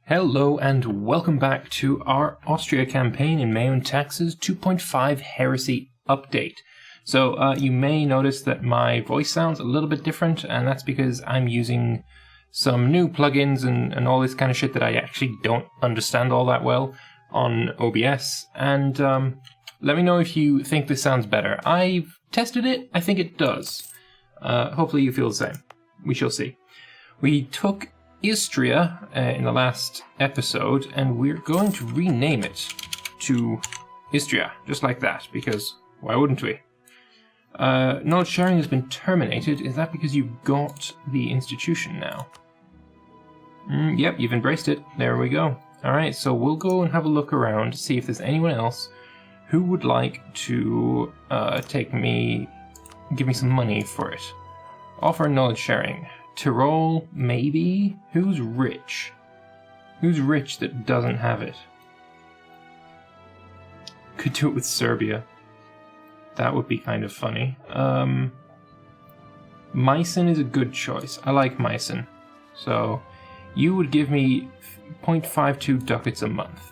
Hello and welcome back to our Austria campaign in MEIOU and Tax's 2.5 Heresy update. So you may notice that my voice sounds a little bit different, and that's because I'm using some new plugins and all this kind of shit that I actually don't understand all that well on OBS. And let me know if you think this sounds better. I've tested it. I think it does. Hopefully you feel the same. We shall see. We took Istria in the last episode, and we're going to rename it to Istria, just like that, because why wouldn't we? Knowledge sharing has been terminated. Is that because you've got the institution now? Yep, you've embraced it. There we go. Alright, so we'll go and have a look around to see if there's anyone else who would like to give me some money for it. Offer knowledge sharing. Tyrol, maybe? Who's rich? Who's rich that doesn't have it? Could do it with Serbia. That would be kind of funny. Meissen is a good choice. I like Meissen. So, you would give me 0.52 ducats a month.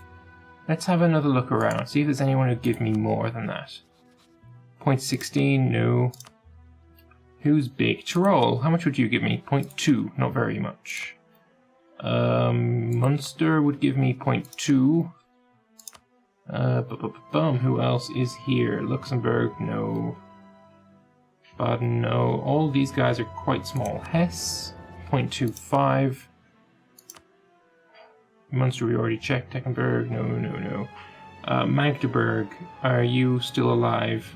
Let's have another look around. See if there's anyone who'd give me more than that. 0.16, no. Who's big? Tyrol, how much would you give me? 0.2, not very much. Munster would give me 0.2. Who else is here? Luxembourg, no. Baden, no. All these guys are quite small. Hesse, 0.25. Munster we already checked. Tecklenburg, no. Magdeburg, are you still alive?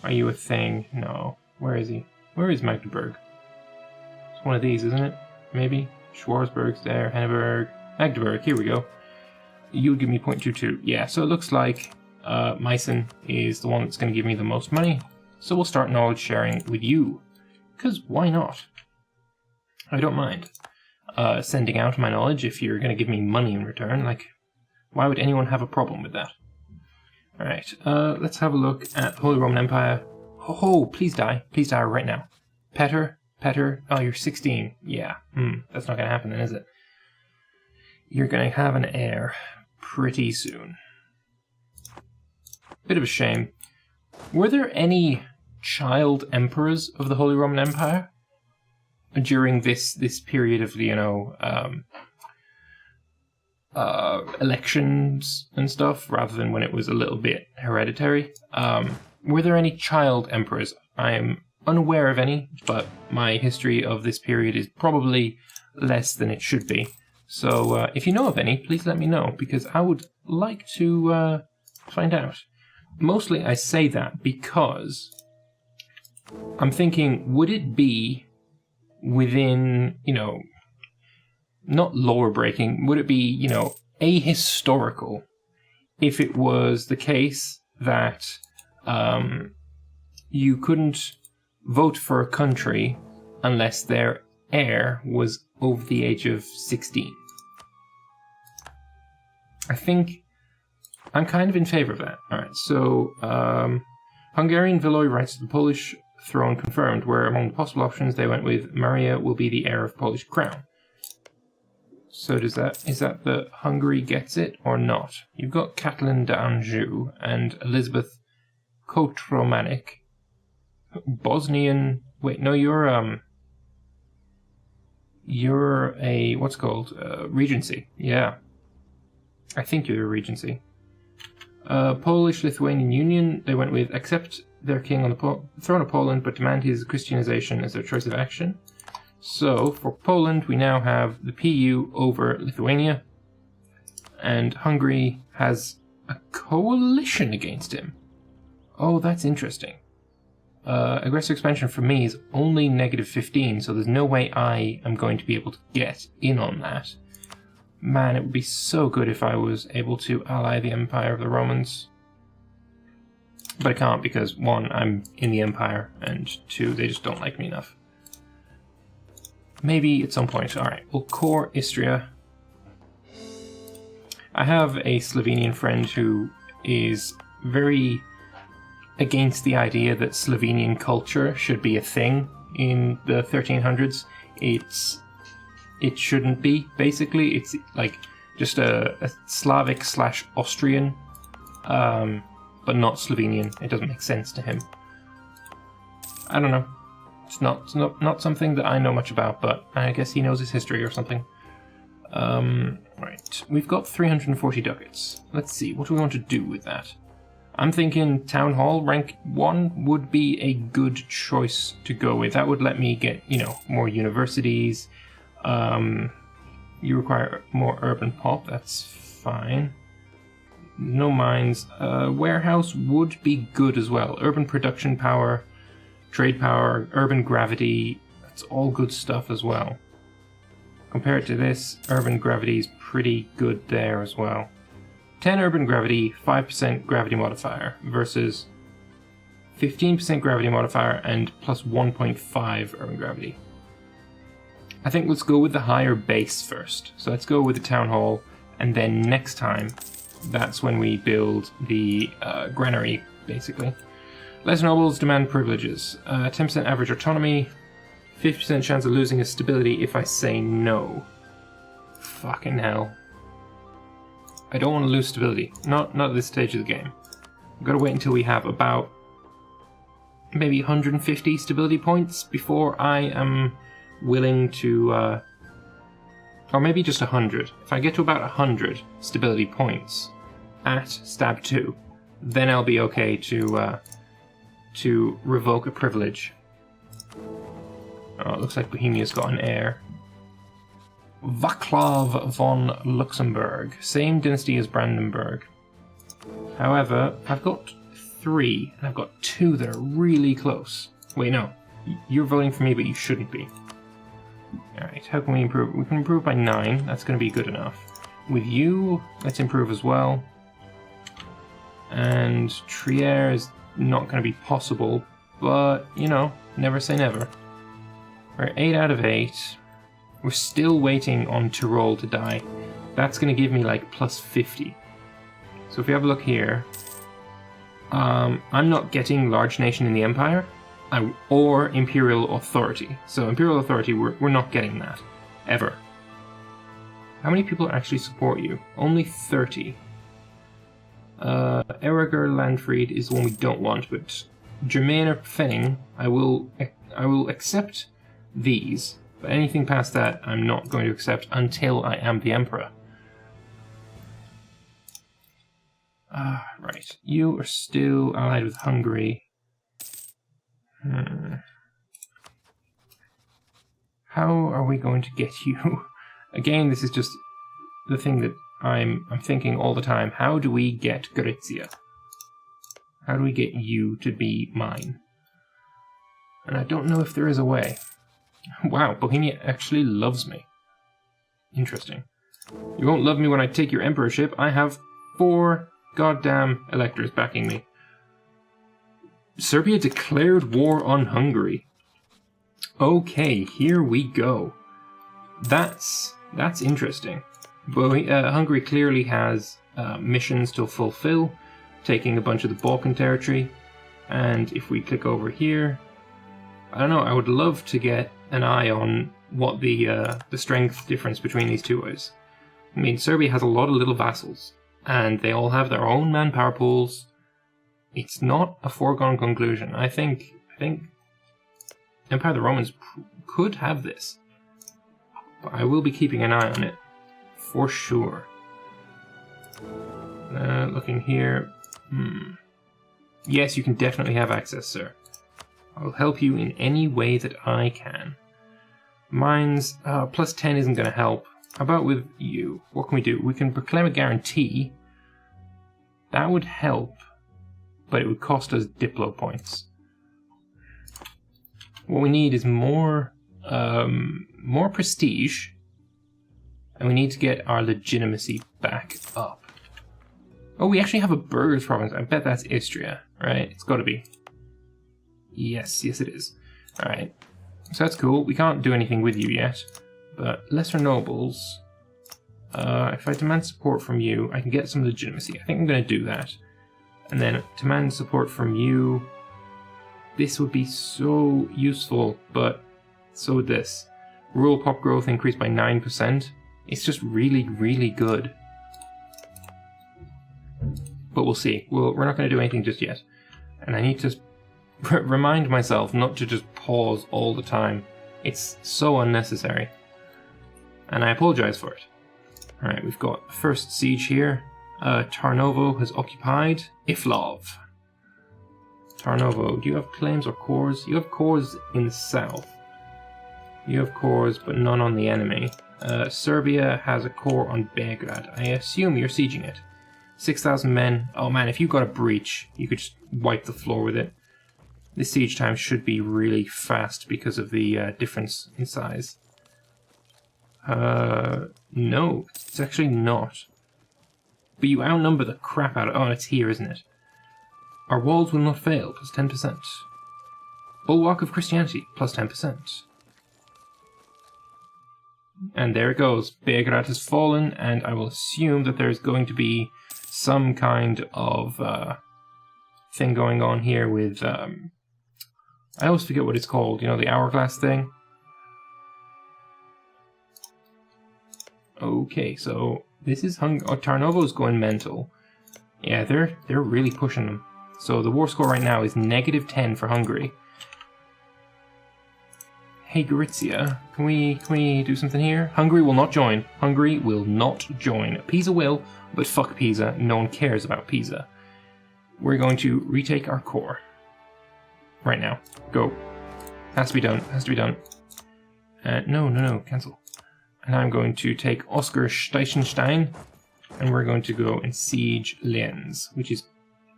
Are you a thing? No. Where is he? Where is Magdeburg? It's one of these, isn't it? Maybe? Schwarzburg's there. Henneberg. Magdeburg, here we go. You would give me 0.22. Yeah, so it looks like Meissen is the one that's going to give me the most money. So we'll start knowledge sharing with you. Because why not? I don't mind sending out my knowledge if you're going to give me money in return. Like, why would anyone have a problem with that? Alright, let's have a look at the Holy Roman Empire. Oh, please die. Please die right now. Petter, oh, you're 16. Yeah, that's not going to happen then, is it? You're going to have an heir pretty soon. Bit of a shame. Were there any child emperors of the Holy Roman Empire during this period of, elections and stuff, rather than when it was a little bit hereditary? Were there any child emperors? I am unaware of any, but my history of this period is probably less than it should be. So if you know of any, please let me know, because I would like to find out. Mostly I say that because I'm thinking, would it be within, not lore breaking, would it be, ahistorical if it was the case that you couldn't vote for a country unless their heir was over the age of 16. I think I'm kind of in favor of that. Alright, so Hungarian Valois rights to the Polish throne confirmed, where among the possible options they went with Maria will be the heir of Polish crown. So is that the Hungary gets it or not? You've got Catalin d'Anjou and Elizabeth Kotromanic. Bosnian... Wait, no, you're a... what's called? Regency. Yeah. I think you're a Regency. Polish-Lithuanian Union, they went with accept their king on the throne of Poland, but demand his Christianization as their choice of action. So, for Poland, we now have the PU over Lithuania, and Hungary has a coalition against him. Oh, that's interesting. Aggressive expansion for me is only -15, so there's no way I am going to be able to get in on that. Man, it would be so good if I was able to ally the Empire of the Romans. But I can't because, 1, I'm in the Empire, and 2, they just don't like me enough. Maybe at some point. Alright, we'll core Istria. I have a Slovenian friend who is very against the idea that Slovenian culture should be a thing in the 1300s. it shouldn't be, basically. It's like just a Slavic/Austrian, but not Slovenian. It doesn't make sense to him. I don't know. It's not something that I know much about, but I guess he knows his history or something. Right, we've got 340 ducats. Let's see, what do we want to do with that? I'm thinking Town Hall rank 1 would be a good choice to go with. That would let me get, you know, more universities. You require more urban pop, that's fine. No mines. Warehouse would be good as well. Urban production power, trade power, urban gravity, that's all good stuff as well. Compared to this, urban gravity is pretty good there as well. 10 urban gravity, 5% gravity modifier versus 15% gravity modifier and plus 1.5 urban gravity. I think let's go with the higher base first. So let's go with the town hall, and then next time, that's when we build the granary, basically. Less nobles demand privileges. 10% average autonomy. 50% chance of losing his stability if I say no. Fucking hell. I don't want to lose stability. Not at this stage of the game. I've got to wait until we have about maybe 150 stability points before I am willing to... or maybe just 100. If I get to about 100 stability points at Stab 2, then I'll be okay to revoke a privilege. Oh, it looks like Bohemia's got an heir. Vaclav von Luxembourg. Same dynasty as Brandenburg. However, I've got 3, and I've got 2 that are really close. Wait, no. You're voting for me, but you shouldn't be. Alright, how can we improve? We can improve by 9. That's going to be good enough. With you, let's improve as well. And Trier is not going to be possible, but, you know, never say never. We're 8 out of 8. We're still waiting on Tyrol to die. That's going to give me like plus 50. So if we have a look here, I'm not getting large nation in the empire or imperial authority. So imperial authority, we're not getting that ever. How many people actually support you? Only 30. Ereger Landfried is the one we don't want, but Germaner Fenning, I will accept these, but anything past that I'm not going to accept until I am the Emperor. Right, you are still allied with Hungary. How are we going to get you? Again, this is just the thing that I'm thinking all the time. How do we get Gorizia? How do we get you to be mine? And I don't know if there is a way. Wow, Bohemia actually loves me. Interesting. You won't love me when I take your emperorship. I have 4 goddamn electors backing me. Serbia declared war on Hungary. Okay, here we go. That's interesting. Hungary clearly has missions to fulfill, taking a bunch of the Balkan territory. And if we click over here, I don't know, I would love to get an eye on what the strength difference between these two is. I mean, Serbia has a lot of little vassals, and they all have their own manpower pools. It's not a foregone conclusion. I think Empire of the Romans could have this. But I will be keeping an eye on it, for sure. Looking here. Yes, you can definitely have access, sir. I'll help you in any way that I can. Mines, plus 10 isn't going to help. How about with you? What can we do? We can proclaim a guarantee. That would help, but it would cost us Diplo points. What we need is more prestige, and we need to get our legitimacy back up. Oh, we actually have a burghers province. I bet that's Istria, right? It's got to be. Yes, it is. Alright, so that's cool. We can't do anything with you yet, but lesser nobles, if I demand support from you, I can get some legitimacy. I think I'm going to do that. And then demand support from you. This would be so useful, but so would this. Rural pop growth increased by 9%. It's just really, really good. But we'll see. We're not going to do anything just yet. And I need to remind myself not to just pause all the time. It's so unnecessary. And I apologize for it. Alright, we've got the first siege here. Tarnovo has occupied Iflov. Tarnovo, do you have claims or cores? You have cores in the south. You have cores, but none on the enemy. Serbia has a core on Belgrade. I assume you're sieging it. 6,000 men. Oh man, if you got a breach, you could just wipe the floor with it. This siege time should be really fast because of the difference in size. No, it's actually not. But you outnumber the crap out of... Oh, it's here, isn't it? Our walls will not fail, plus 10%. Bulwark of Christianity, plus 10%. And there it goes. Belgrade has fallen, and I will assume that there's going to be some kind of thing going on here with... I always forget what it's called. You know, the hourglass thing? Okay, so this is Tarnovo's going mental. Yeah, they're really pushing them. So the war score right now is -10 for Hungary. Hey Gorizia, can we do something here? Hungary will not join. Hungary will not join. Pisa will, but fuck Pisa. No one cares about Pisa. We're going to retake our core. Right now. Go. Has to be done. Has to be done. No, cancel. And I'm going to take Oscar Steichenstein, and we're going to go and siege Lens, which is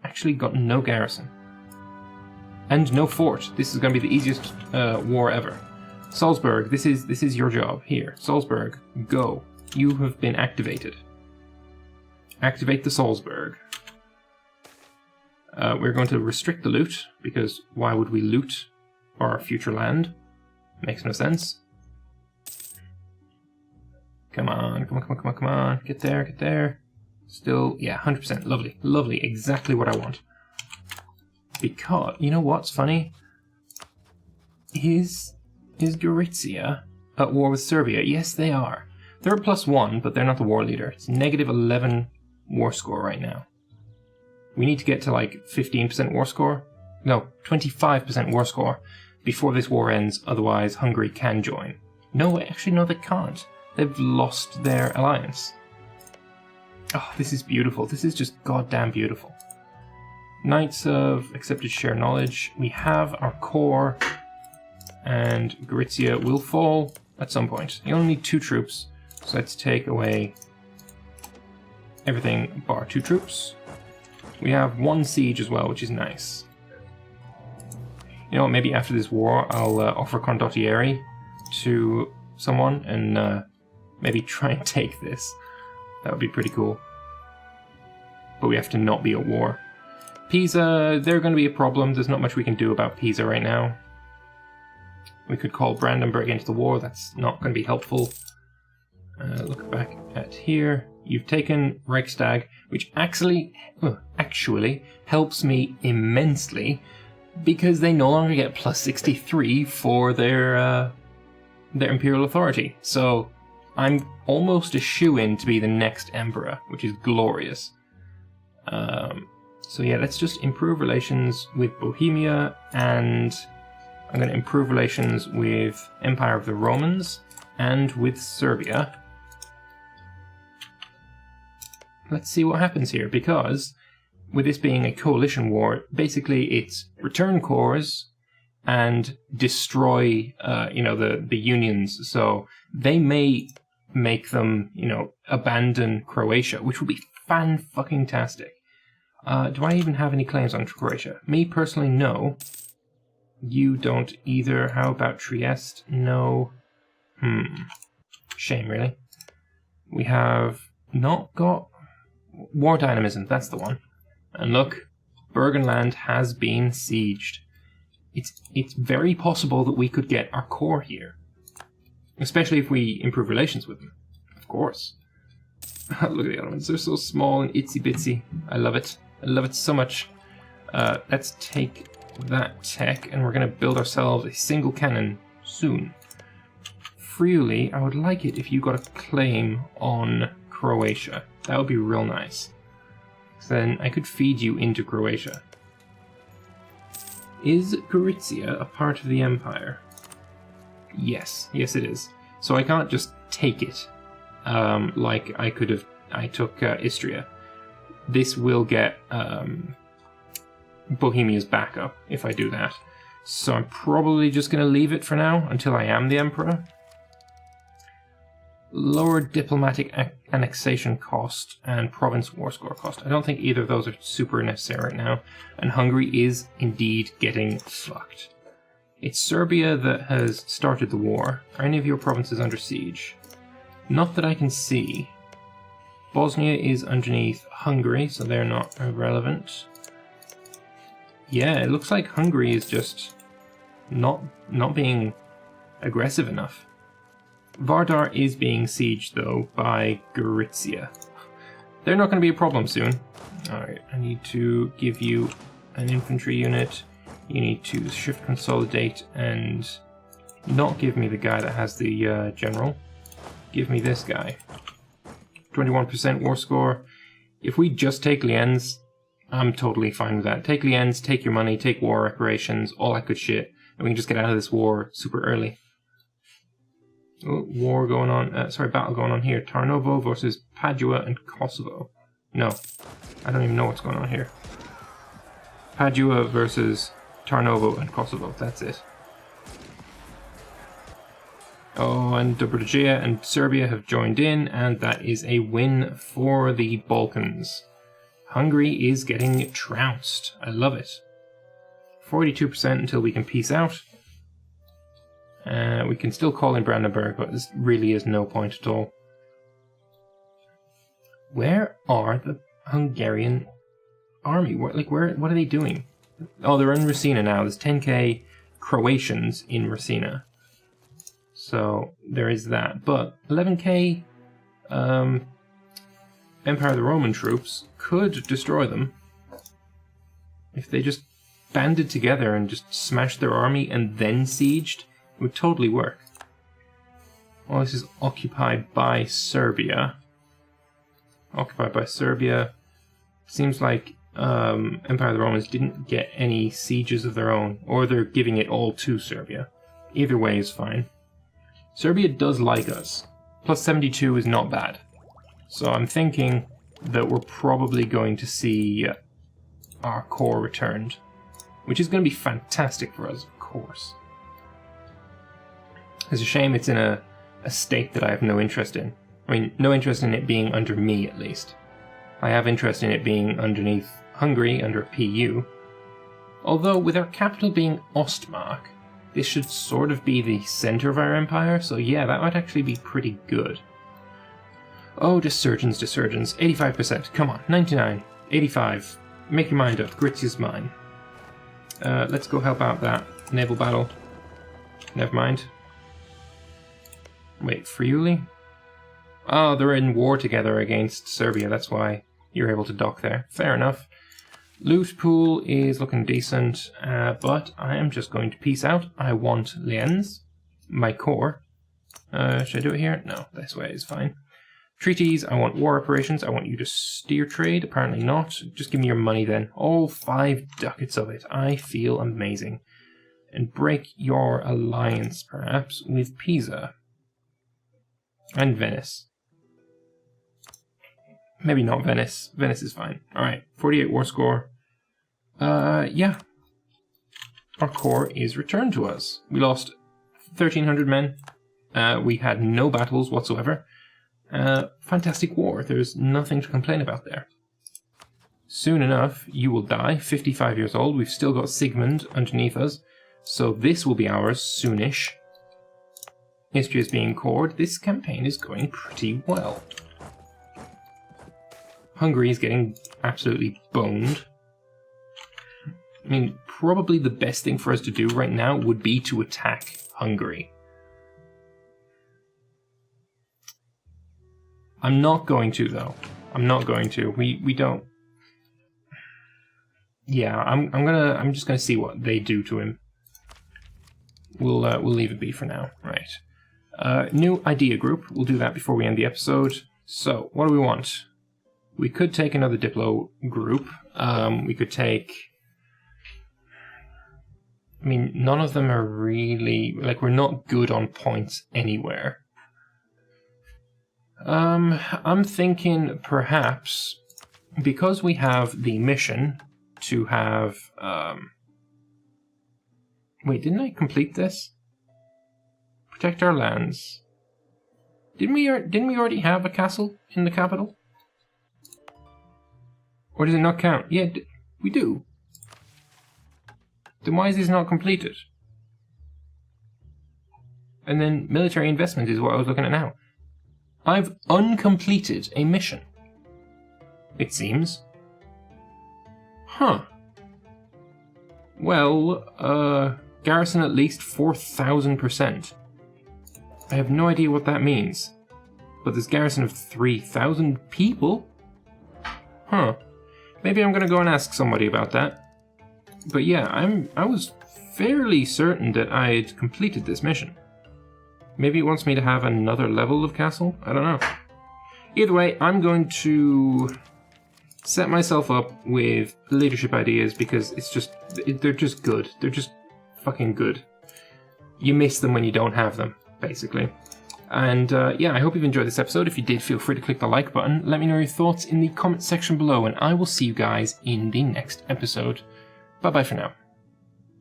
actually got no garrison. And no fort. This is going to be the easiest war ever. Salzburg, this is your job. Here, Salzburg, go. You have been activated. Activate the Salzburg. We're going to restrict the loot, because why would we loot our future land? Makes no sense. Come on, come on. Get there. Still, yeah, 100%. Lovely, lovely. Exactly what I want. Because, you know what's funny? Is Gorizia at war with Serbia? Yes, they are. They're at +1, but they're not the war leader. It's -11 war score right now. We need to get to like 15% war score. No, 25% war score before this war ends, otherwise Hungary can join. No, actually, no, they can't. They've lost their alliance. Oh, this is beautiful. This is just goddamn beautiful. Knights of Accepted Share Knowledge. We have our core, and Gorizia will fall at some point. You only need 2 troops, so let's take away everything bar 2 troops. We have 1 siege as well, which is nice. You know what, maybe after this war, I'll offer condottieri to someone and maybe try and take this. That would be pretty cool. But we have to not be at war. Pisa, they're going to be a problem. There's not much we can do about Pisa right now. We could call Brandenburg into the war. That's not going to be helpful. Look back at here. You've taken Reichstag, which actually helps me immensely because they no longer get +63 for their imperial authority. So I'm almost a shoo-in to be the next emperor, which is glorious. So yeah, let's just improve relations with Bohemia, and I'm going to improve relations with Empire of the Romans and with Serbia. Let's see what happens here, because with this being a coalition war, basically it's return cores and destroy, the unions. So they may make them, abandon Croatia, which would be fan-fucking-tastic. Do I even have any claims on Croatia? Me personally, no. You don't either. How about Trieste? No. Shame, really. We have not got war dynamism. That's the one. And look, Burgenland has been sieged. It's very possible that we could get our core here, especially if we improve relations with them. Of course. Look at the Ottomans. They're so small and itsy bitsy. I love it. I love it so much. Let's take that tech, and we're going to build ourselves a single cannon soon. Friuli, I would like it if you got a claim on Croatia. That would be real nice. So then I could feed you into Croatia. Is Gorizia a part of the Empire? Yes. Yes, it is. So I can't just take it like I could have. I took Istria. This will get Bohemia's backup if I do that. So I'm probably just going to leave it for now until I am the Emperor. Lower diplomatic annexation cost and province war score cost. I don't think either of those are super necessary right now. And Hungary is indeed getting fucked. It's Serbia that has started the war. Are any of your provinces under siege? Not that I can see. Bosnia is underneath Hungary, so they're not relevant. Yeah, it looks like Hungary is just not being aggressive enough. Vardar is being sieged, though, by Gorizia. They're not going to be a problem soon. Alright, I need to give you an infantry unit. You need to shift consolidate and not give me the guy that has the general. Give me this guy. 21% war score. If we just take Lienz, I'm totally fine with that. Take Lienz, take your money, take war reparations, all that good shit. And we can just get out of this war super early. Oh, war going on, battle going on here. Tarnovo versus Padua and Kosovo. No, I don't even know what's going on here. Padua versus Tarnovo and Kosovo, that's it. Oh, and Dobrođija and Serbia have joined in, and that is a win for the Balkans. Hungary is getting trounced. I love it. 42% until we can peace out. We can still call in Brandenburg, but this really is no point at all. Where are the Hungarian army? What are they doing? Oh, they're in Rasina now. There's 10k Croatians in Rasina. So there is that. But 11k Empire of the Roman troops could destroy them if they just banded together and just smashed their army and then sieged. It would totally work. Well, this is occupied by Serbia. Occupied by Serbia. Seems like Empire of the Romans didn't get any sieges of their own, or they're giving it all to Serbia. Either way is fine. Serbia does like us. Plus 72 is not bad. So I'm thinking that we're probably going to see our core returned, which is going to be fantastic for us, of course. It's a shame it's in a state that I have no interest in. I mean, no interest in it being under me, at least. I have interest in it being underneath Hungary, under a PU. Although, with our capital being Ostmark, this should sort of be the center of our empire, so yeah, that might actually be pretty good. Oh, Desurgens. 85%. Come on, 99. 85. Make your mind up. Gritzia's mine. Let's go help out that naval battle. Never mind. Wait, Friuli? Oh, they're in war together against Serbia, that's why you're able to dock there. Fair enough. Loot pool is looking decent, but I am just going to peace out. I want Lienz, my core. Should I do it here? No, this way is fine. Treaties, I want war reparations. I want you to steer trade. Apparently not. Just give me your money then. All 5 ducats of it. I feel amazing. And break your alliance, perhaps, with Pisa. And Venice. Maybe not Venice. Venice is fine. Alright, 48 war score. Yeah. Our core is returned to us. We lost 1,300 men. We had no battles whatsoever. Fantastic war. There's nothing to complain about there. Soon enough, you will die. 55 years old. We've still got Sigmund underneath us. So this will be ours soonish. History is being cored. This campaign is going pretty well. Hungary is getting absolutely boned. I mean, probably the best thing for us to do right now would be to attack Hungary. I'm not going to, though. I'm not going to. We don't. Yeah, I'm just gonna see what they do to him. We'll leave it be for now. Right. New idea group. We'll do that before we end the episode. So, what do we want? We could take another Diplo group. We could take... I mean, none of them are really... Like, we're not good on points anywhere. I'm thinking perhaps, because we have the mission to have... Wait, didn't I complete this? Protect our lands. Didn't we already have a castle in the capital? Or does it not count? Yeah, we do. Then why is this not completed? And then military investment is what I was looking at now. I've uncompleted a mission. It seems. Huh. Well, garrison at least 4,000%. I have no idea what that means. But this garrison of 3,000 people? Huh. Maybe I'm gonna go and ask somebody about that. But yeah, I was fairly certain that I'd completed this mission. Maybe it wants me to have another level of castle? I don't know. Either way, I'm going to set myself up with leadership ideas because they're just good. They're just fucking good. You miss them when you don't have them, basically. And yeah, I hope you've enjoyed this episode. If you did, feel free to click the like button. Let me know your thoughts in the comment section below, and I will see you guys in the next episode. Bye-bye for now.